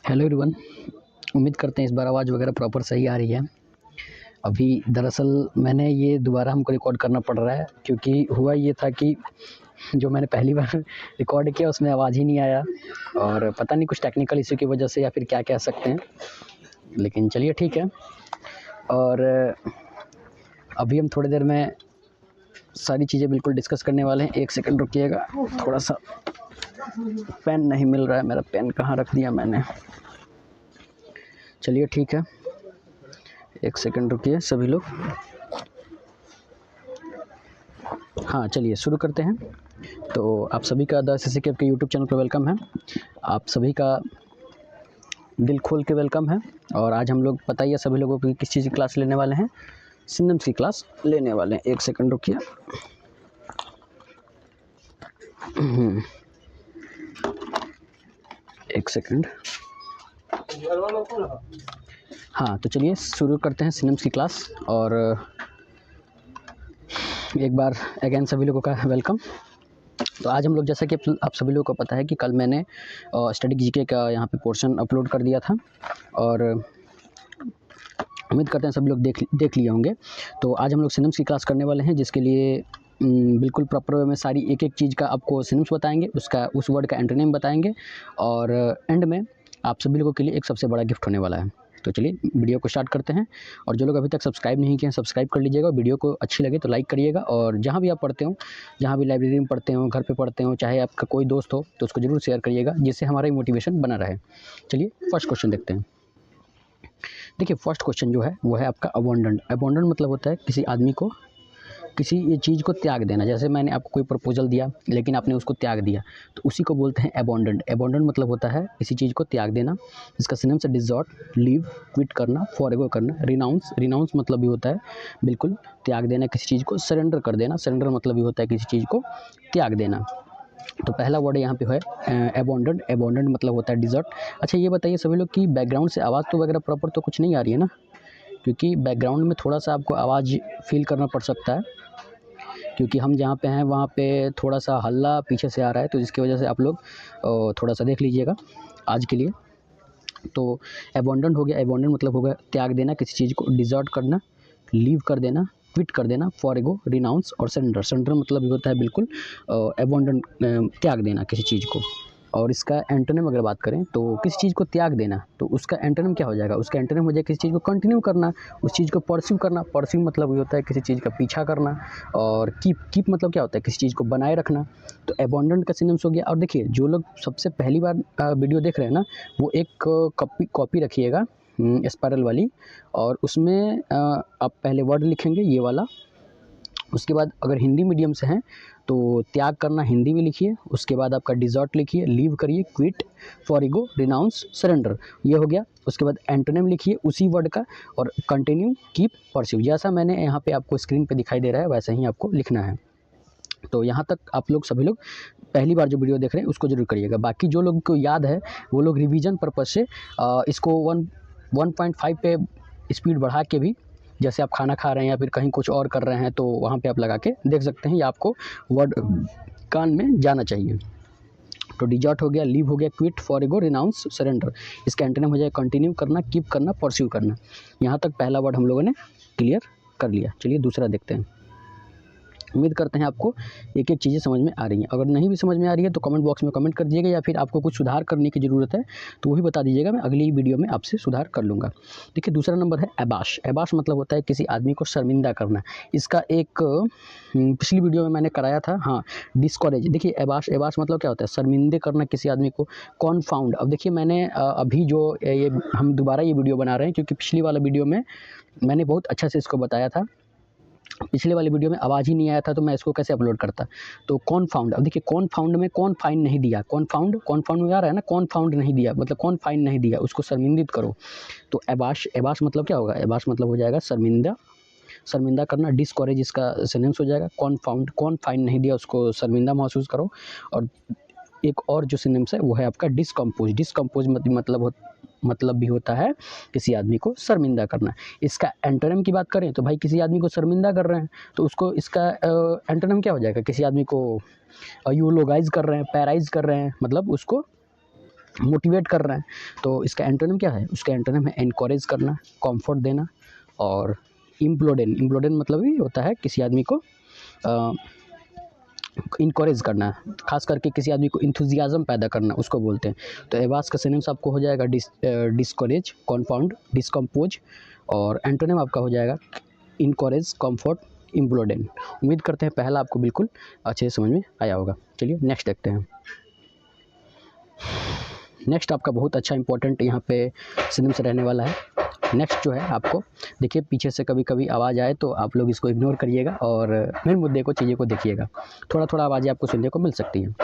Hello everyone. उम्मीद करते हैं इस बार आवाज़ वगैरह प्रॉपर सही आ रही है। अभी दरअसल मैंने ये दोबारा हमको रिकॉर्ड करना पड़ रहा है क्योंकि हुआ ये था कि जो मैंने पहली बार रिकॉर्ड किया उसमें आवाज़ ही नहीं आया और पता नहीं कुछ टेक्निकल इश्यू की वजह से या फिर क्या कह सकते हैं, लेकिन चलिए ठीक है। और अभी हम थोड़ी देर में सारी चीज़ें बिल्कुल डिस्कस करने वाले हैं। एक सेकंड रुकिएगा, थोड़ा सा पेन नहीं मिल रहा है, मेरा पेन कहाँ रख दिया मैंने। चलिए ठीक है, एक सेकंड रुकिए सभी लोग। हाँ चलिए शुरू करते हैं। तो आप सभी का द SSC के यूट्यूब चैनल पर वेलकम है। आप सभी का दिल खोल के वेलकम है। और आज हम लोग पता ही है सभी लोगों को किस चीज़ की क्लास लेने वाले हैं, सिनोनिम्स की क्लास लेने वाले हैं। एक सेकंड रुकिए। एक सेकंड। हाँ तो चलिए शुरू करते हैं सिनोनिम्स की क्लास। और एक बार अगेन सभी लोगों का वेलकम। तो आज हम लोग, जैसा कि आप सभी लोगों को पता है कि कल मैंने स्टडी जीके का यहाँ पे पोर्शन अपलोड कर दिया था और उम्मीद करते हैं सभी लोग देख लिए होंगे। तो आज हम लोग सिनोनिम्स की क्लास करने वाले हैं, जिसके लिए बिल्कुल प्रॉपर वे में सारी एक एक चीज़ का आपको सिनोनिम्स बताएंगे, उस वर्ड का एंटोनिम बताएंगे और एंड में आप सभी लोगों के लिए एक सबसे बड़ा गिफ्ट होने वाला है। तो चलिए वीडियो को स्टार्ट करते हैं। और जो लोग अभी तक सब्सक्राइब नहीं किए हैं सब्सक्राइब कर लीजिएगा। वीडियो को अच्छी लगे तो लाइक करिएगा। और जहाँ भी आप पढ़ते हो, जहाँ भी लाइब्रेरी में पढ़ते हो, घर पे पढ़ते हो, चाहे आपका कोई दोस्त हो तो उसको ज़रूर शेयर करिएगा, जिससे हमारा मोटिवेशन बना रहे। चलिए फर्स्ट क्वेश्चन देखते हैं। देखिए फर्स्ट क्वेश्चन जो है वो है आपका अबॉन्डेंट। अबॉन्डेंट मतलब होता है किसी आदमी को किसी ये चीज़ को त्याग देना। जैसे मैंने आपको कोई प्रपोजल दिया लेकिन आपने उसको त्याग दिया, तो उसी को बोलते हैं अबॉन्डेंट। अबॉन्डेंट मतलब होता है किसी चीज़ को त्याग देना। इसका सिनोनिम से डिसॉर्ट, लीव, क्विट करना, फॉरगो करना। रिनाउंस, रिनाउंस मतलब भी होता है बिल्कुल त्याग देना किसी चीज़ को। सरेंडर कर देना, सरेंडर मतलब भी होता है किसी चीज़ को त्याग देना। तो पहला वर्ड यहाँ पे है अबॉन्डेंट। अबॉन्डेंट मतलब होता है डिसॉर्ट। अच्छा ये बताइए सभी लोग कि बैकग्राउंड से आवाज़ तो वगैरह प्रॉपर तो कुछ नहीं आ रही है ना? क्योंकि बैकग्राउंड में थोड़ा सा आपको आवाज़ फील करना पड़ सकता है, क्योंकि हम जहाँ पे हैं वहाँ पे थोड़ा सा हल्ला पीछे से आ रहा है, तो जिसकी वजह से आप लोग थोड़ा सा देख लीजिएगा आज के लिए। तो अबॉन्डेंट हो गया। अबॉन्डेंट मतलब हो गया त्याग देना किसी चीज़ को, डिसॉर्ट करना, लीव कर देना, क्विट कर देना, फॉरगो, रिनाउंस और सरेंडर। सरेंडर मतलब ये होता है बिल्कुल अबॉन्डेंट, त्याग देना किसी चीज़ को। और इसका एंटोनिम अगर बात करें तो किसी चीज़ को त्याग देना, तो उसका एंटोनिम क्या हो जाएगा? उसका एंटोनिम हो जाएगा किसी चीज़ को कंटिन्यू करना, उस चीज़ को परस्यू करना। परस्यू मतलब ये होता है किसी चीज़ का पीछा करना। और कीप मतलब क्या होता है? किसी चीज़ को बनाए रखना। तो अबॉन्डेंट का सिनोनिम्स हो गया। और देखिए जो लोग सबसे पहली बार वीडियो देख रहे हैं ना, वो एक कॉपी रखिएगा स्पाइरल वाली, और उसमें आप पहले वर्ड लिखेंगे ये वाला। उसके बाद अगर हिंदी मीडियम से हैं तो त्याग करना हिंदी में लिखिए। उसके बाद आपका डिसॉर्ट लिखिए, लीव करिए, क्विट, फॉरगो, रिनाउंस, सरेंडर, ये हो गया। उसके बाद एंटोनिम लिखिए उसी वर्ड का, और कंटिन्यू, कीप, परस्यू। जैसा मैंने यहाँ पे आपको स्क्रीन पे दिखाई दे रहा है वैसा ही आपको लिखना है। तो यहाँ तक आप लोग सभी लोग पहली बार जो वीडियो देख रहे हैं उसको जरूर करिएगा। बाकी जो लोग को याद है वो लोग रिवीजन पर्पज़ से इसको 1.5 पे स्पीड बढ़ा के भी, जैसे आप खाना खा रहे हैं या फिर कहीं कुछ और कर रहे हैं तो वहाँ पे आप लगा के देख सकते हैं, या आपको वर्ड कान में जाना चाहिए। तो डिसॉर्ट हो गया, लीव हो गया, क्विट, फॉरगो, रिनाउंस, सरेंडर। इसका एंटोनिम हो जाएगा कंटिन्यू करना, कीप करना, परस्यू करना। यहाँ तक पहला वर्ड हम लोगों ने क्लियर कर लिया। चलिए दूसरा देखते हैं। उम्मीद करते हैं आपको एक एक चीज़ें समझ में आ रही हैं। अगर नहीं भी समझ में आ रही है तो कमेंट बॉक्स में कमेंट कर दीजिएगा, या फिर आपको कुछ सुधार करने की ज़रूरत है तो वो भी बता दीजिएगा, मैं अगली वीडियो में आपसे सुधार कर लूँगा। देखिए दूसरा नंबर है अबाश। अबाश मतलब होता है किसी आदमी को शर्मिंदा करना। इसका एक पिछली वीडियो में मैंने कराया था, हाँ, डिस्करेज। देखिए अबाश मतलब क्या होता है? शर्मिंदे करना किसी आदमी को। कॉन्फाउंड, अब देखिए मैंने अभी जो ये हम दोबारा ये वीडियो बना रहे हैं क्योंकि पिछली वाला वीडियो में मैंने बहुत अच्छा से इसको बताया था। पिछले वाली वीडियो में आवाज़ ही नहीं आया था तो मैं इसको कैसे अपलोड करता? तो कॉन्फाउंड, अब देखिए कॉन्फाउंड में कॉन्फाइन नहीं दिया, कॉन्फाउंड में आ रहा है ना, कॉन्फाउंड नहीं दिया मतलब कॉन्फाइन नहीं दिया, उसको शर्मिंदित करो। तो अबाश मतलब क्या होगा? अबाश मतलब हो जाएगा शर्मिंदा करना। डिस्करेज इसका सिनोनिम्स हो जाएगा। कॉन्फाइन नहीं दिया, उसको शर्मिंदा महसूस करो। और एक और जो सिनोनिम्स है वो है आपका डिस्कम्पोज मतलब भी होता है किसी आदमी को शर्मिंदा करना। इसका एंटोनिम की बात करें तो भाई किसी आदमी को शर्मिंदा कर रहे हैं तो उसको इसका एंटोनिम क्या हो जाएगा? किसी आदमी को यूलोगाइज कर रहे हैं, पैराइज कर रहे हैं, मतलब उसको मोटिवेट कर रहे हैं। तो इसका एंटोनिम क्या है? उसका एंटोनिम है एनकरेज करना, कंफर्ट देना और इम्प्लोडेन। इम्प्लोडेन मतलब ये होता है किसी आदमी को इनकरेज करना, खास करके किसी आदमी को इंथुजियाज्म पैदा करना, उसको बोलते हैं। तो एवास का सिनोनिम्स आपको हो जाएगा डिस्करेज, कॉन्फाउंड, डिस्कम्पोज और एंटोनिम आपका हो जाएगा इनकरेज, कंफर्ट, इम्प्लोडेन। उम्मीद करते हैं पहला आपको बिल्कुल अच्छे से समझ में आया होगा। चलिए नेक्स्ट देखते हैं। नेक्स्ट आपका बहुत अच्छा इंपॉर्टेंट यहाँ पे सिनोनिम्स रहने वाला है। नेक्स्ट जो है आपको देखिए, पीछे से कभी कभी आवाज़ आए तो आप लोग इसको इग्नोर करिएगा और मेन मुद्दे को, चीज़ों को देखिएगा। थोड़ा थोड़ा आवाज़ें आपको सुनने को मिल सकती हैं।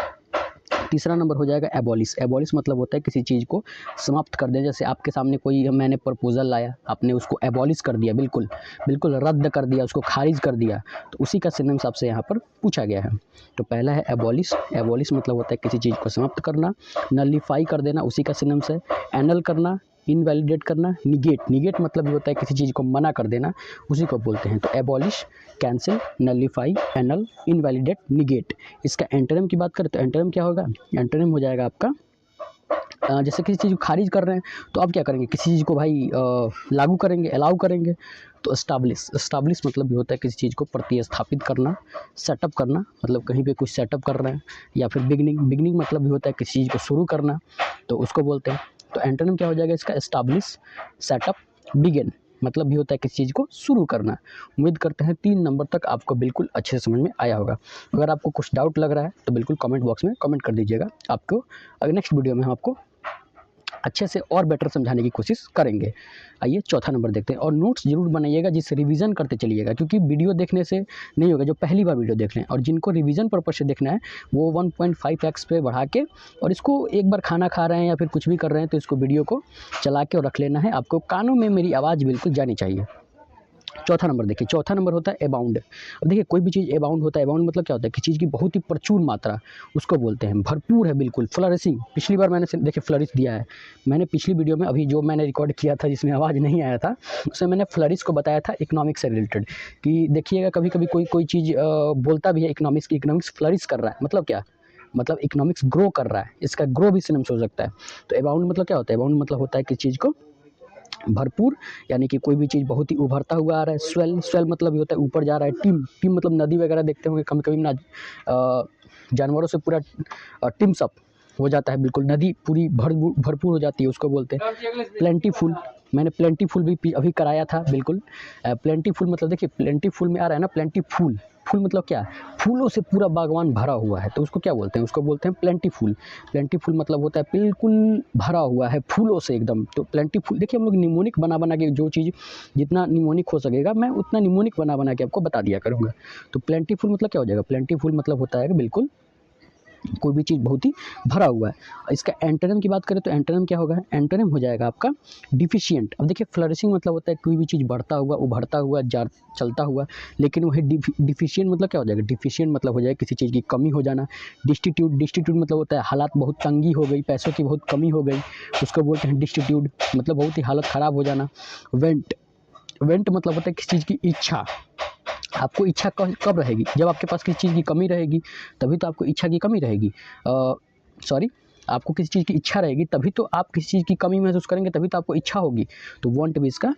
तीसरा नंबर हो जाएगा एबॉलिश। एबॉलिश मतलब होता है किसी चीज़ को समाप्त कर दें। जैसे आपके सामने कोई, मैंने प्रपोजल लाया, आपने उसको एबॉलिश कर दिया, बिल्कुल बिल्कुल रद्द कर दिया, उसको खारिज कर दिया, तो उसी का सिनोनिम्स आपसे यहाँ पर पूछा गया है। तो पहला है एबॉलिश। एबॉलिश मतलब होता है किसी चीज़ को समाप्त करना। नलिफाई कर देना, उसी का सिनोनिम्स है। एनल करना, इनवैलिडेट करना। निगेट, निगेट मतलब ये होता है किसी चीज़ को मना कर देना, उसी को बोलते हैं। तो abolish, cancel, nullify, anal, invalidate, negate. इसका एंटोनिम की बात करें तो एंटोनिम क्या होगा? एंटोनिम हो जाएगा आपका जैसे किसी चीज़ को खारिज कर रहे हैं तो आप क्या करेंगे? किसी चीज़ को भाई लागू करेंगे, अलाउ करेंगे। तो एस्टाब्लिश, एस्टाब्लिश मतलब ये होता है किसी चीज़ को प्रतिस्थापित करना, सेटअप करना, मतलब कहीं पे कुछ सेटअप कर रहे हैं। या फिर बिगनिंग, बिगनिंग मतलब ये होता है किसी चीज़ को शुरू करना, तो उसको बोलते हैं। तो एंटोनिम क्या हो जाएगा इसका? एस्टाब्लिश, सेटअप, बिगिन मतलब भी होता है किसी चीज़ को शुरू करना। उम्मीद करते हैं 3 नंबर तक आपको बिल्कुल अच्छे से समझ में आया होगा। अगर आपको कुछ डाउट लग रहा है तो बिल्कुल कमेंट बॉक्स में कमेंट कर दीजिएगा। आपको अगर नेक्स्ट वीडियो में हम आपको अच्छे से और बेटर समझाने की कोशिश करेंगे। आइए चौथा नंबर देखते हैं। और नोट्स ज़रूर बनाइएगा, जिससे रिवीजन करते चलिएगा, क्योंकि वीडियो देखने से नहीं होगा। जो पहली बार वीडियो देख रहे हैं और जिनको रिवीजन पर्पज से देखना है वो 1.5x पे बढ़ा के, और इसको एक बार खाना खा रहे हैं या फिर कुछ भी कर रहे हैं तो इसको वीडियो को चला के और रख लेना है। आपको कानों में मेरी आवाज़ बिल्कुल जानी चाहिए। चौथा नंबर देखिए, चौथा नंबर होता है अबाउंड। अब देखिए कोई भी चीज़ अबाउंड होता है, अबाउंड मतलब क्या होता है? किसी चीज़ की बहुत ही प्रचुर मात्रा, उसको बोलते हैं। भरपूर है, बिल्कुल फ्लरिशिंग। पिछली बार मैंने देखिए फ्लरिश दिया है। मैंने पिछली वीडियो में अभी जो मैंने रिकॉर्ड किया था जिसमें आवाज़ नहीं आया था, उसमें मैंने फ्लरिश को बताया था इकोनॉमिक्स से रिलेटेड। कि देखिएगा कभी कभी कोई चीज़ बोलता भी है इकोनॉमिक्स की, इकोनॉमिक्स फ्लरिश कर रहा है, मतलब क्या? मतलब इकोनॉमिक्स ग्रो कर रहा है। इसका ग्रो भी सिनोनिम्स हो सकता है। तो अबाउंड मतलब क्या होता है? अबाउंड मतलब होता है किसी चीज़ को भरपूर, यानी कि कोई भी चीज़ बहुत ही उभरता हुआ आ रहा है। स्वेल, स्वेल मतलब ये होता है ऊपर जा रहा है। टिम, टिम मतलब नदी वगैरह देखते होंगे कभी कभी ना, जानवरों से पूरा टिम्स अप हो जाता है, बिल्कुल नदी पूरी भरपूर हो जाती है, उसको बोलते हैं। प्लेंटीफुल, मैंने प्लेंटीफुल भी अभी कराया था, बिल्कुल। प्लेंटीफुल मतलब देखिए, प्लेंटीफुल में आ रहा है ना प्लेंटीफुल। फूल मतलब क्या? फूलों से पूरा बागवान भरा हुआ है, तो उसको क्या बोलते हैं? उसको बोलते हैं प्लेंटीफुल। प्लेंटीफुल मतलब होता है बिल्कुल भरा हुआ है फूलों से एकदम। तो प्लेंटीफुल देखिए, हम लोग निमोनिक बना बना के, जो चीज़ जितना निमोनिक हो सकेगा मैं उतना निमोनिक बना बना के आपको बता दिया करूँगा। तो प्लेंटीफुल मतलब क्या हो जाएगा? प्लेंटीफुल मतलब होता है कि बिल्कुल कोई भी चीज़ बहुत ही भरा हुआ है। इसका एंटोनिम की बात करें तो एंटोनिम क्या होगा? एंटोनिम हो जाएगा आपका डिफिशिएंट। अब देखिए फ्लरिशिंग मतलब होता है कोई भी चीज़ बढ़ता हुआ, उभरता हुआ, चलता हुआ, लेकिन वही डिफिशिएंट मतलब क्या हो जाएगा? डिफिशिएंट मतलब हो जाएगा किसी चीज़ की कमी हो जाना। डिस्टिट्यूट, डिस्टिट्यूट मतलब होता है हालात बहुत तंगी हो गई, पैसों की बहुत कमी हो गई, उसको बोलते हैं डिस्टिट्यूट, मतलब बहुत ही हालत ख़राब हो जाना। वेंट, वेंट मतलब होता है किसी चीज़ की इच्छा। आपको इच्छा कब रहेगी? जब आपके पास किसी चीज़ की कमी रहेगी, तभी तो आपको इच्छा की कमी रहेगी। सॉरी, आपको किसी चीज़ की इच्छा रहेगी तभी तो आप किसी चीज़ की कमी महसूस करेंगे, तभी तो आपको इच्छा होगी। तो वांट भी इसका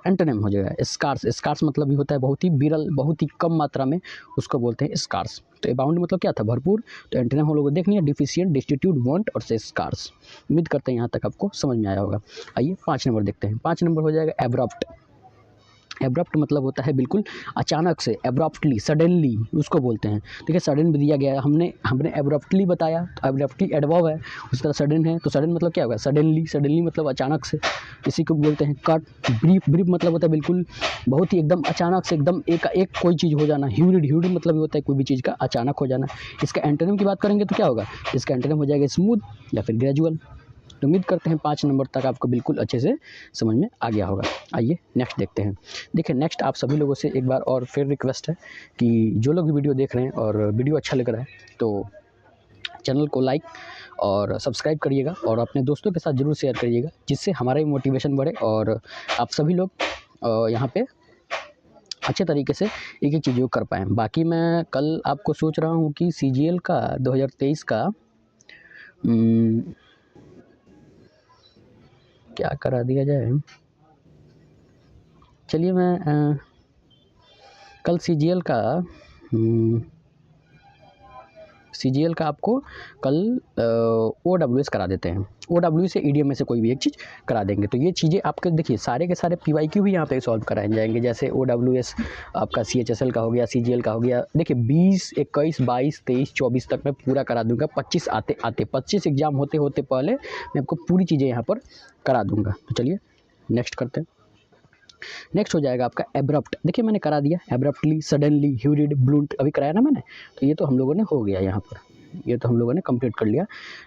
एंटोनिम हो जाएगा। स्कार्स, स्कार्स मतलब भी होता है बहुत ही विरल, बहुत ही कम मात्रा में, उसको बोलते हैं स्कार्स। तो अबाउंड मतलब क्या था? भरपूर। तो एंटोनिम हम लोग को देखनी है डिफिशिएंट, डिस्टिट्यूट, वांट और से स्कार्स। उम्मीद करते हैं यहाँ तक आपको समझ में आया होगा। आइए 5 नंबर देखते हैं। 5 नंबर हो जाएगा एब्रप्ट। एब्रप्ट मतलब होता है बिल्कुल अचानक से, एब्रप्टली, सडनली, उसको बोलते हैं। देखिए सडन भी दिया गया है, हमने एब्रप्टली बताया, तो एब्रप्टली एडवर्ब है, उस तरह सडन है, तो सडन मतलब क्या होगा? सडनली, सडनली मतलब अचानक से, इसी को बोलते हैं कट। ब्रीफ, ब्रीफ मतलब होता है बिल्कुल बहुत ही एकदम अचानक से, एकदम एक कोई चीज़ हो जाना। ह्यूरिड, ह्यूरिड मतलब होता है कोई भी चीज़ का अचानक हो जाना। इसका एंटोनिम की बात करेंगे तो क्या होगा? इसका एंटोनिम हो जाएगा स्मूथ या फिर ग्रेजुअल। तो उम्मीद करते हैं 5 नंबर तक आपको बिल्कुल अच्छे से समझ में आ गया होगा। आइए नेक्स्ट देखते हैं। देखिए नेक्स्ट आप सभी लोगों से एक बार और फिर रिक्वेस्ट है कि जो लोग भी वीडियो देख रहे हैं और वीडियो अच्छा लग रहा है तो चैनल को लाइक और सब्सक्राइब करिएगा और अपने दोस्तों के साथ ज़रूर शेयर करिएगा, जिससे हमारा भी मोटिवेशन बढ़े और आप सभी लोग यहाँ पे अच्छे तरीके से एक एक चीज़ों को कर पाएँ। बाकी मैं कल आपको सोच रहा हूँ कि CGL का 2023 का क्या करा दिया जाए। चलिए मैं कल CGL का आपको कल OWS करा देते हैं। OWS से EDM में से कोई भी एक चीज़ करा देंगे। तो ये चीज़ें आपके देखिए सारे के सारे PYQ भी यहाँ पे सॉल्व कराए जाएंगे। जैसे OWS आपका CHSL का हो गया, CGL का हो गया। देखिए 20, 21, 22, 23, 24 तक मैं पूरा करा दूंगा। 25 आते 25 एग्जाम होते होते पहले मैं आपको पूरी चीज़ें यहाँ पर करा दूंगा। तो चलिए नेक्स्ट करते हैं। नेक्स्ट हो जाएगा आपका एब्रप्ट। देखिए मैंने करा दिया एब्रप्टली, सडनली, ह्यूरिड, ब्लूंट अभी कराया ना मैंने। तो ये तो हम लोगों ने हो गया यहाँ पर, ये तो हम लोगों ने कंप्लीट कर लिया।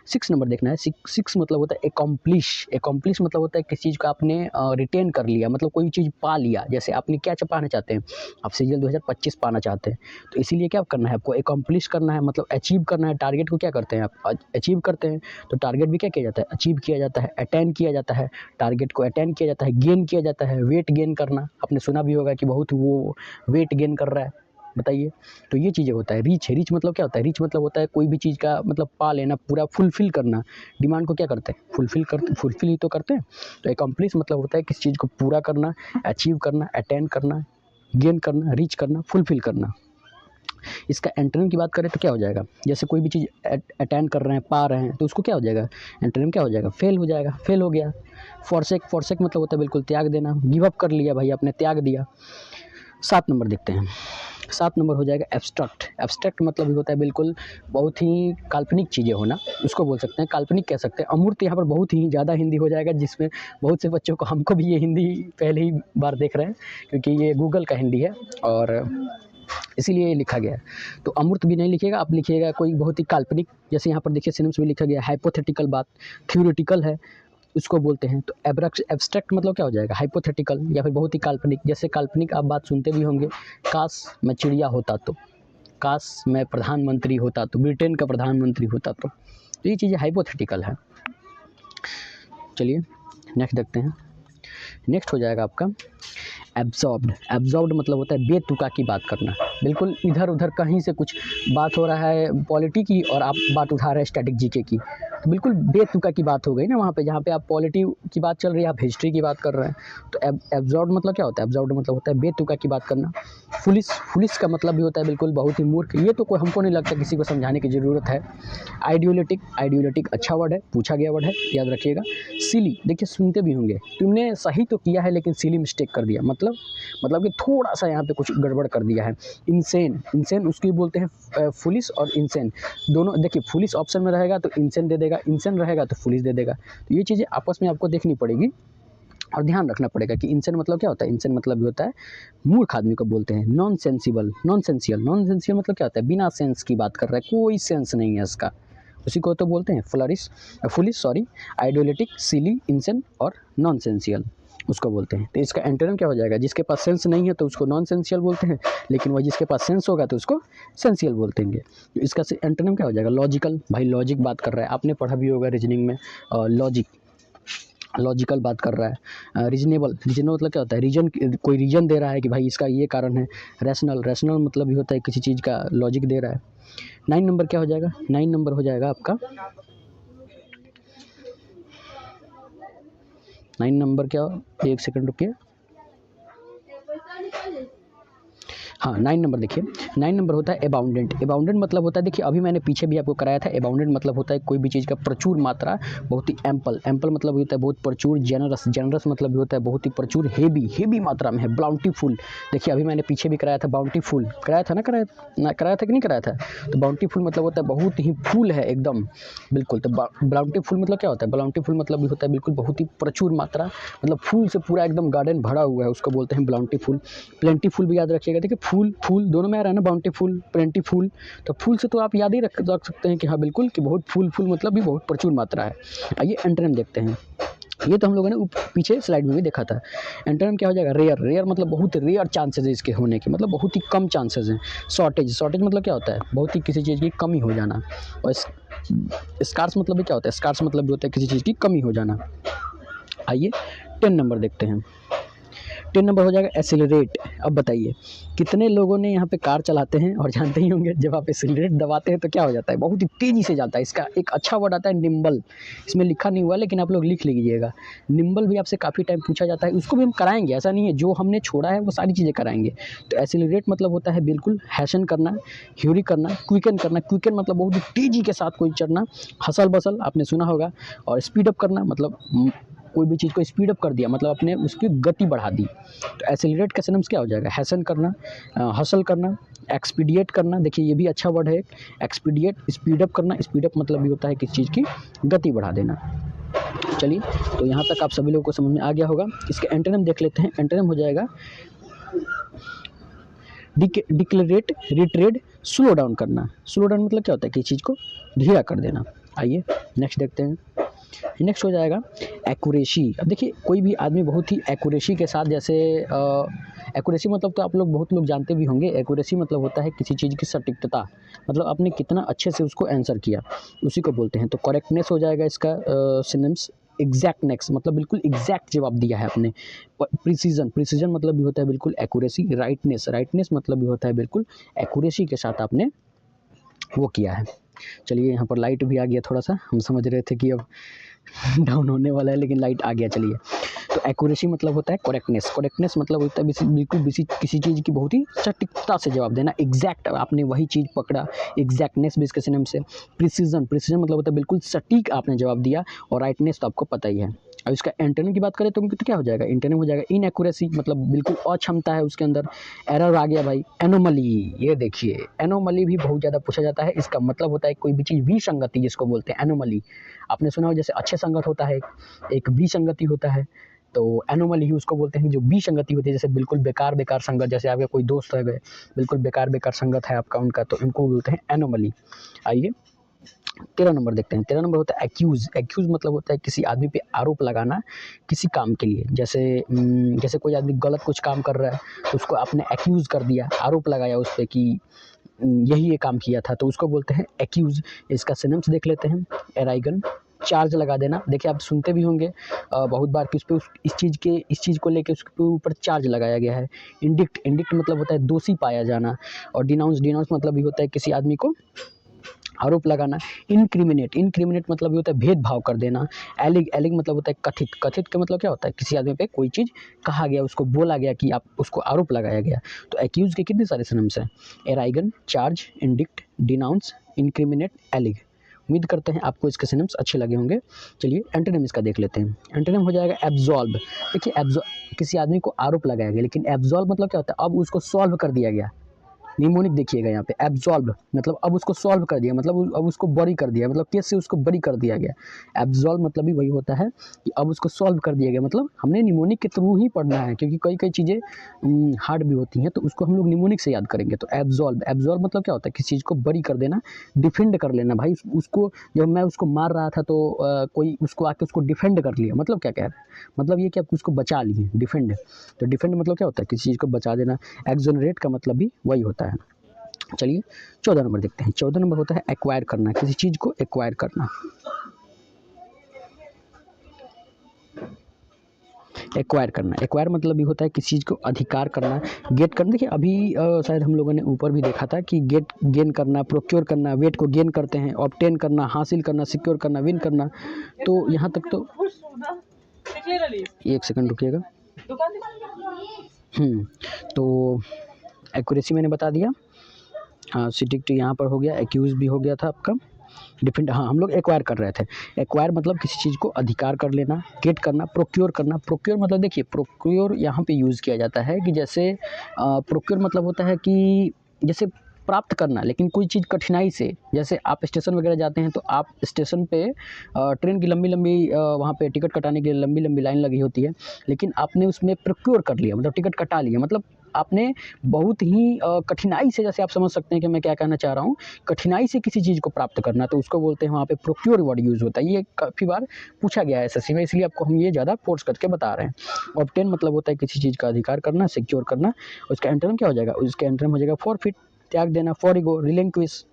6 नंबर देखना है। 6 मतलब होता है एकम्प्लिश मतलब होता है किसी चीज़ को आपने रिटेन कर लिया, मतलब कोई चीज़ पा लिया। जैसे आपने क्या पाना चाहते हैं, आप CGL 2025 पाना चाहते हैं, तो इसीलिए क्या करना है आपको, एकम्प्लिश करना है, मतलब अचीव करना है। टारगेट को क्या करते हैं आप, अचीव करते हैं। तो टारगेट भी क्या किया जाता है, अचीव किया जाता है, अटेन किया जाता है। टारगेट को अटेन किया जाता है, गेन किया जाता है। वेट गेन करना, आपने सुना भी होगा कि बहुत वो वेट गेन कर रहा है, बताइए। तो ये चीज़ें होता है। रीच मतलब क्या होता है, रीच मतलब होता है कोई भी चीज़ का मतलब पा लेना, पूरा फुलफिल करना। डिमांड को क्या करते हैं, फुलफिल ही तो करते हैं। तो एकम्प्लिश मतलब होता है किसी चीज़ को पूरा करना, अचीव करना, अटेन करना, गेन करना, रीच करना, फुलफिल करना। इसका एंटोनिम की बात करें तो क्या हो जाएगा, जैसे कोई भी चीज़ अटेन कर रहे हैं, पा रहे हैं, तो उसको क्या हो जाएगा, एंटोनिम क्या हो जाएगा, फेल हो जाएगा, फेल हो गया। फॉरसेक मतलब होता है बिल्कुल त्याग देना, गिव अप कर लिया भाई आपने, त्याग दिया। 7 नंबर देखते हैं। 7 नंबर हो जाएगा एब्स्ट्रैक्ट मतलब होता है बिल्कुल बहुत ही काल्पनिक चीज़ें होना, उसको बोल सकते हैं, काल्पनिक कह सकते हैं। अमूर्त यहाँ पर बहुत ही ज़्यादा हिंदी हो जाएगा, जिसमें बहुत से बच्चों को, हमको भी ये हिंदी पहले ही बार देख रहे हैं, क्योंकि ये गूगल का हिंदी है और इसीलिए ये लिखा गया है। तो अमूर्त भी नहीं लिखिएगा, आप लिखिएगा कोई बहुत ही काल्पनिक। जैसे यहाँ पर देखिए सिनोनिम्स में लिखा गया हाइपोथेटिकल बात, थ्योरेटिकल है, उसको बोलते हैं। तो एब्स्ट्रैक्ट मतलब क्या हो जाएगा, हाइपोथेटिकल या फिर बहुत ही काल्पनिक। जैसे काल्पनिक आप बात सुनते भी होंगे, काश मैं चिड़िया होता तो, काश मैं प्रधानमंत्री होता तो, ब्रिटेन का प्रधानमंत्री होता तो ये चीज़ें हाइपोथेटिकल है। चलिए नेक्स्ट देखते हैं। नेक्स्ट हो जाएगा आपका एब्जॉर्ब्ड मतलब होता है बेतुका की बात करना, बिल्कुल इधर उधर कहीं से कुछ बात हो रहा है पॉलिटी की और आप बात उठा रहे हैं स्टैटिक जीके की, तो बिल्कुल बेतुका की बात हो गई ना वहाँ पे, जहाँ पे आप पॉलिटी की बात चल रही है, आप हिस्ट्री की बात कर रहे हैं। तो एब्जॉर्ब्ड मतलब क्या होता है, एब्जॉर्ब्ड मतलब होता है बेतुका की बात करना। फुलिश का मतलब भी होता है बिल्कुल बहुत ही मूर्ख। ये तो कोई हमको नहीं लगता किसी को समझाने की ज़रूरत है। आइडियोलेटिक अच्छा वर्ड है, पूछा गया वर्ड है, याद रखिएगा। सिली, देखिए सुनते भी होंगे, तुमने सही तो किया है लेकिन सिली मिस्टेक कर दिया, मतलब कि थोड़ा सा यहाँ पे कुछ गड़बड़ कर दिया है। इंसेन उसको बोलते हैं फुलिश और इंसेन दोनों। देखिए फुलिश ऑप्शन में रहेगा तो इंसेन दे देगा, इंसेन रहेगा तो फुलिश दे देगा। तो ये चीज़ें आपस में आपको देखनी पड़ेगी और ध्यान रखना पड़ेगा कि इंसेन मतलब क्या होता है। इंसेन मतलब भी होता है मूर्ख आदमी को बोलते हैं। नॉनसेंसियल मतलब क्या होता है, बिना सेंस की बात कर रहा है, कोई सेंस नहीं है इसका, उसी को तो बोलते हैं फुलिश आइडियोलेटिक, सिली, इंसेन और नॉनसेंसियल उसको बोलते हैं। तो इसका एंटोनिम क्या हो जाएगा, जिसके पास सेंस नहीं है तो उसको नॉनसेंसियल बोलते हैं, लेकिन वह जिसके पास सेंस होगा तो उसको सेंसियल बोलते हैं। तो इसका एंटोनिम क्या हो जाएगा, लॉजिकल। भाई लॉजिक बात कर रहा है, आपने पढ़ा भी होगा रीजनिंग में, लॉजिकल बात कर रहा है। रीजनेबल मतलब क्या होता है, रीजन, कोई रीजन दे रहा है कि भाई इसका ये कारण है। रैशनल मतलब भी होता है किसी चीज़ का लॉजिक दे रहा है। 9 नंबर क्या हो जाएगा, 9 नंबर हो जाएगा आपका 9 नंबर क्या, एक सेकंड रुकिए। हाँ 9 नंबर देखिए, 9 नंबर होता है अबाउंडेंट मतलब होता है, देखिए अभी मैंने पीछे भी आपको कराया था। अबाउंडेंट मतलब होता है कोई भी चीज़ का प्रचुर मात्रा, बहुत ही एम्पल मतलब होता है बहुत प्रचुर। जेनरस मतलब भी होता है बहुत ही प्रचुर, हेवी मात्रा में है। बाउंटीफुल, देखिए अभी मैंने पीछे भी कराया था, बाउंटीफुल कराया था कि नहीं कराया था। तो बाउंटीफुल मतलब होता है बहुत ही फूल है एकदम, बिल्कुल। तो बाउंटीफुल मतलब क्या होता है, बाउंटीफुल मतलब भी होता है बिल्कुल बहुत ही प्रचुर मात्रा, मतलब फूल से पूरा एकदम गार्डन भरा हुआ है, उसको बोलते हैं बाउंटीफुल। प्लेंटीफुल भी याद रखिएगा, देखिए फूल दोनों में आ रहा है ना, बाउंटीफुल, प्लेंटीफुल। तो फूल से तो आप याद ही रख सकते हैं कि हाँ बिल्कुल, कि बहुत फूल मतलब भी बहुत प्रचुर मात्रा है। आइए एंटोनिम देखते हैं। ये तो हम लोगों ने पीछे स्लाइड में भी देखा था। एंटोनिम क्या हो जाएगा, रेयर मतलब बहुत रेयर चांसेस है इसके होने के, मतलब बहुत ही कम चांसेस हैं। शॉर्टेज मतलब क्या होता है, बहुत ही किसी चीज़ की कमी हो जाना। और स्कार्स मतलब भी क्या होता है, स्कार्स मतलब भी होता है किसी चीज़ की कमी हो जाना। आइए 10 नंबर देखते हैं। 10 नंबर हो जाएगा एक्सेलरेट। अब बताइए कितने लोगों ने यहाँ पे कार चलाते हैं और जानते ही होंगे जब आप एक्सेलरेट दबाते हैं तो क्या हो जाता है, बहुत ही तेज़ी से जाता है। इसका एक अच्छा वर्ड आता है निम्बल, इसमें लिखा नहीं हुआ लेकिन आप लोग लिख लीजिएगा। निम्बल भी आपसे काफ़ी टाइम पूछा जाता है, उसको भी हम कराएंगे, ऐसा नहीं है, जो हमने छोड़ा है वो सारी चीज़ें कराएंगे। तो एक्सेलरेट मतलब होता है बिल्कुल हैशन करना, ह्यूरी करना, क्विकन करना। क्विकन मतलब बहुत ही तेज़ी के साथ कोई चढ़ना, हसल बसल आपने सुना होगा। और स्पीड अप करना मतलब कोई भी चीज़ को स्पीड अप कर दिया, मतलब आपने उसकी गति बढ़ा दी। तो एक्सेलरेट का सिनोनिम्स क्या हो जाएगा, हैसन करना, हसल करना, एक्सपीडिएट करना। देखिए ये भी अच्छा वर्ड है, एक्सपीडिएट, स्पीड अप करना। स्पीड अप मतलब भी होता है किसी चीज़ की गति बढ़ा देना। चलिए तो यहाँ तक आप सभी लोगों को समझ में आ गया होगा। इसके एंटोनिम देख लेते हैं। एंटोनिम हो जाएगा डिक्लेरेट, रिट्रेड, स्लो डाउन करना। स्लो डाउन मतलब क्या होता है, किसी चीज़ को धीरा कर देना। आइए नेक्स्ट देखते हैं। नेक्स्ट हो जाएगा एक्यूरेसी। अब देखिए कोई भी आदमी बहुत ही एक्यूरेसी के साथ, जैसे एक्यूरेसी मतलब तो आप लोग बहुत लोग जानते भी होंगे। एक्यूरेसी मतलब होता है किसी चीज़ की सटीकता, मतलब आपने कितना अच्छे से उसको आंसर किया, उसी को बोलते हैं। तो करेक्टनेस हो जाएगा इसका सिनोनिम्स। एग्जैक्टनेस मतलब बिल्कुल एग्जैक्ट जवाब दिया है आपने। प्रिसीजन, प्रिसीजन मतलब भी होता है बिल्कुल एक्यूरेसी। राइटनेस, राइटनेस मतलब भी होता है बिल्कुल एक्यूरेसी के साथ आपने वो किया है। चलिए यहाँ पर लाइट भी आ गया थोड़ा सा, हम समझ रहे थे कि अब डाउन होने वाला है लेकिन लाइट आ गया। चलिए तो एक्यूरेसी मतलब होता है करेक्टनेस। करेक्टनेस मतलब होता है बिल्कुल किसी चीज़ की बहुत ही सटीकता से जवाब देना, एग्जैक्ट आपने वही चीज़ पकड़ा। एग्जैक्टनेस भी इसके सिनोनिम से। प्रिसीजन, प्रिसीजन मतलब होता है बिल्कुल सटीक आपने जवाब दिया। और राइटनेस तो आपको पता ही है। अब इसका एंटोनिम की बात करें तो क्या हो जाएगा, एंटोनिम हो जाएगा इनएक्यूरेसी, मतलब बिल्कुल अक्षमता है उसके अंदर। एरर आ गया भाई। एनोमली, ये देखिए एनोमली भी बहुत ज़्यादा पूछा जाता है। इसका मतलब होता है कोई भी चीज़ विसंगति जिसको बोलते हैं एनोमली। आपने सुना हो जैसे अच्छे संगत होता है, एक विसंगति होता है, तो एनोमली ही उसको बोलते हैं जो विसंगति होती है। जैसे बिल्कुल बेकार संगत, जैसे आपके कोई दोस्त है गए बिल्कुल बेकार संगत है आपका उनका, तो इनको बोलते हैं एनोमली। आइए 13 नंबर देखते हैं। 13 नंबर होता है एक्यूज़। एक्यूज़ मतलब होता है किसी आदमी पे आरोप लगाना किसी काम के लिए। जैसे कोई आदमी गलत कुछ काम कर रहा है तो उसको आपने एक्यूज़ कर दिया, आरोप लगाया उस पर कि यही ये काम किया था, तो उसको बोलते हैं एक्यूज़। इसका सिनोनिम्स देख लेते हैं। एराइगन, चार्ज लगा देना। देखिए आप सुनते भी होंगे बहुत बार कि उस पे इस चीज़ को लेके उसके ऊपर चार्ज लगाया गया है। इंडिक्ट, इंडिक्ट मतलब होता है दोषी पाया जाना। और डिनाउंस, डिनाउंस मतलब भी होता है किसी आदमी को आरोप लगाना। इनक्रिमिनेट, इनक्रिमिनेट मतलब ये होता है भेदभाव कर देना। एलिग, एलिग मतलब होता है कथित, कथित का मतलब क्या होता है किसी आदमी पे कोई चीज़ कहा गया, उसको बोला गया कि आप उसको आरोप लगाया गया। तो एक्यूज के कितने सारे सिनोनिम्स हैं, एराइगन, चार्ज, इंडिक्ट, डिनाउंस, इनक्रिमिनेट, एलिग। उम्मीद करते हैं आपको इसके सिनोनिम्स अच्छे लगे होंगे। चलिए एंटोनिम इसका देख लेते हैं। एंटोनिम हो जाएगा एब्जॉल्व। देखिए किसी आदमी को आरोप लगाया गया, लेकिन एब्जॉल्व मतलब क्या होता है, अब उसको सॉल्व कर दिया गया। निमोनिक देखिएगा यहाँ पे, एब्जॉल्व मतलब अब उसको सॉल्व कर दिया, मतलब अब उसको बरी कर दिया, मतलब केस से उसको बरी कर दिया गया। एब्जॉल्व मतलब भी वही होता है कि अब उसको सॉल्व कर दिया गया, मतलब हमने निमोनिक के थ्रू ही पढ़ना है, क्योंकि कई चीज़ें हार्ड भी होती हैं, तो उसको हम लोग निमोनिक से याद करेंगे। तो एब्जॉल्व, एब्जॉल्व मतलब क्या होता है किसी चीज़ को बरी कर देना, डिफेंड कर लेना। भाई उसको जब मैं उसको मार रहा था तो कोई उसको आके उसको डिफेंड कर लिया, मतलब क्या कह रहे हैं, मतलब ये कि आप उसको बचा लिए, डिफेंड। तो डिफेंड मतलब क्या होता है किसी चीज़ को बचा देना। एक्सोनरेट का मतलब भी वही होता है। चलिए 14 नंबर देखते हैं। 14 नंबर होता है एक्वायर करना, किसी चीज़ को एक्वायर करना। एक्वायर करना, एक्वायर मतलब भी होता है किसी चीज़ को अधिकार करना, गेट करना। देखिए अभी शायद हम लोगों ने ऊपर भी देखा था कि गेन करना, प्रोक्योर करना, वेट को गेन करते हैं, ऑब्टेन करना, हासिल करना, सिक्योर करना, विन करना। तो यहाँ तक तो एक सेकंड रुकिएगा। तो एक्यूरेसी मैंने बता दिया। हाँ सिटिक यहाँ पर हो गया, एक्यूज भी हो गया था आपका, डिफेंड। हाँ हम लोग एक्वायर कर रहे थे। एक्वायर मतलब किसी चीज़ को अधिकार कर लेना, गेट करना, प्रोक्योर करना। प्रोक्योर मतलब देखिए प्रोक्योर यहाँ पे यूज़ किया जाता है कि जैसे प्रोक्योर मतलब होता है कि जैसे प्राप्त करना, लेकिन कोई चीज़ कठिनाई से। जैसे आप स्टेशन वगैरह जाते हैं तो आप स्टेशन पे ट्रेन की लंबी लंबी वहाँ पे टिकट कटाने के लिए लंबी लंबी लाइन लगी होती है, लेकिन आपने उसमें प्रोक्योर कर लिया, मतलब टिकट कटा लिया, मतलब आपने बहुत ही कठिनाई से, जैसे आप समझ सकते हैं कि मैं क्या कहना चाह रहा हूँ, कठिनाई से किसी चीज़ को प्राप्त करना, तो उसको बोलते हैं वहाँ पे प्रोक्योर वर्ड यूज़ होता है। ये काफ़ी बार पूछा गया है एसएससी में, इसलिए आपको हम ये ज़्यादा फोर्स करके बता रहे हैं। ऑब्टेन मतलब होता है किसी चीज़ का अधिकार करना, सिक्योर करना। उसका एंटोनिम क्या हो जाएगा, उसका एंटोनिम हो जाएगा फॉरफिट, त्याग देना, फॉरगो, रिलिंक्विश।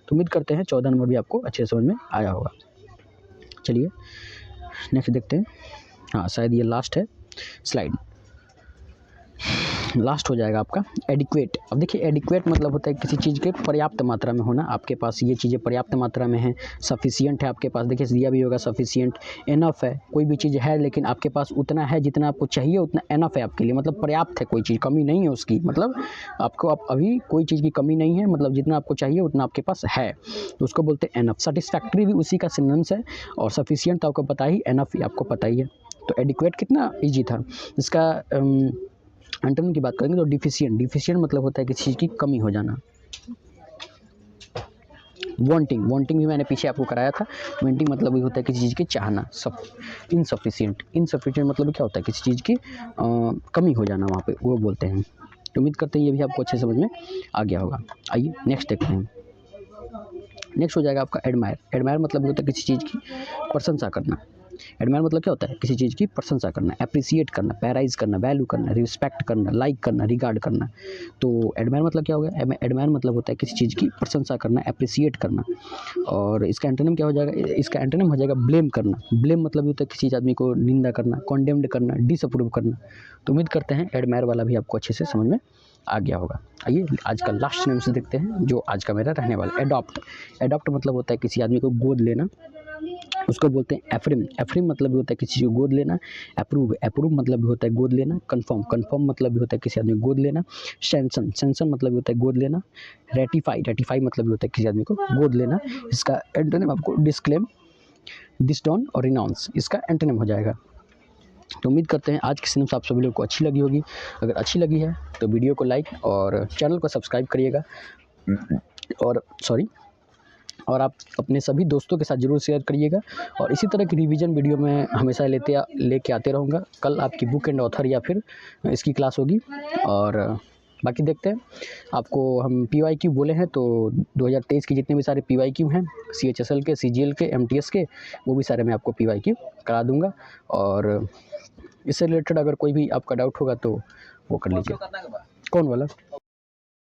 तो उम्मीद करते हैं 14 नंबर भी आपको अच्छे समझ में आया होगा। चलिए नेक्स्ट देखते हैं। हाँ शायद ये लास्ट है स्लाइड। लास्ट हो जाएगा आपका एडिक्वेट। अब देखिए एडिक्वेट मतलब होता है किसी चीज़ के पर्याप्त मात्रा में होना, आपके पास ये चीज़ें पर्याप्त मात्रा में हैं। सफिशिएंट है आपके पास, देखिए दिया भी होगा सफिशिएंट। एनफ है, कोई भी चीज़ है लेकिन आपके पास उतना है जितना आपको चाहिए, उतना एनफ है आपके लिए, मतलब पर्याप्त है, कोई चीज़ कमी नहीं है उसकी, मतलब आपको आप अभी कोई चीज़ की कमी नहीं है, मतलब जितना आपको चाहिए उतना आपके पास है, तो उसको बोलते हैं एनफ। सेटिस्फैक्ट्री भी उसी का सिनोनिम्स है, और सफिशिएंट तो आपको पता ही, एनफ ही आपको पता ही है। तो एडिक्वेट कितना ईजी था। इसका एंटोनिम की बात करेंगे तो डिफिशिएंट। डिफिशिएंट मतलब होता है किसी चीज़ की कमी हो जाना। वांटिंग, वांटिंग भी मैंने पीछे आपको कराया था। वांटिंग मतलब ये होता है किसी चीज़ की चाहना। सब इनसफिशिएंट, इनसफिशिएंट मतलब क्या होता है किसी चीज़ की कमी हो जाना, वहाँ पे वो बोलते हैं। तो उम्मीद करते हैं ये भी आपको अच्छे समझ में आ गया होगा। आइए नेक्स्ट देखते हैं। नेक्स्ट हो जाएगा आपका एडमायर। एडमायर मतलब होता है किसी चीज़ की प्रशंसा करना। एडमायर मतलब क्या होता है किसी चीज़ की प्रशंसा करना, एप्रिसिएट करना, पैराइज करना, वैल्यू करना, रिस्पेक्ट करना, लाइक करना, रिगार्ड करना। तो एडमायर मतलब क्या हो गया, एडमायर मतलब होता है किसी चीज़ की प्रशंसा करना, एप्रिसिएट करना। और इसका एंटोनिम क्या हो जाएगा, इसका एंटोनिम हो जाएगा ब्लेम करना। ब्लेम मतलब ये होता है किसी आदमी को निंदा करना, कॉन्डेम्ड करना, डिसअप्रूव करना। तो उम्मीद करते हैं एडमायर वाला भी आपको अच्छे से समझ में आ गया होगा। आइए आज का लास्ट नेम से देखते हैं, जो आज का मेरा रहने वाला एडॉप्ट। एडॉप्ट मतलब होता है किसी आदमी को गोद लेना, उसको बोलते हैं एफ्रिम। एफ्रिम मतलब भी होता है किसी को गोद लेना। अप्रूव, अप्रूव मतलब भी होता है गोद लेना। कन्फर्म, कन्फर्म मतलब भी होता है किसी आदमी को गोद लेना। सेंसन, सेंसन मतलब भी होता है गोद लेना। रेटिफाई, रेटिफाई मतलब भी होता है किसी आदमी को गोद लेना। इसका एंटोनिम आपको डिस्क्लेम, डिसडॉन और रिनाउंस, इसका एंटोनिम हो जाएगा। तो उम्मीद करते हैं आज की सिनम्स आप सभी लोगों को अच्छी लगी होगी। अगर अच्छी लगी है तो वीडियो को लाइक और चैनल को सब्सक्राइब करिएगा, और आप अपने सभी दोस्तों के साथ ज़रूर शेयर करिएगा। और इसी तरह की रिवीजन वीडियो मैं हमेशा लेके आते रहूँगा। कल आपकी बुक एंड ऑथर या फिर इसकी क्लास होगी। और बाकी देखते हैं, आपको हम PYQ बोले हैं तो 2023 के जितने भी सारे PYQ हैं, CHSL के, CGL के, MTS के, वो भी सारे मैं आपको PYQ करा दूँगा। और इससे रिलेटेड अगर कोई भी आपका डाउट होगा तो वो कर लीजिए। कौन वाला?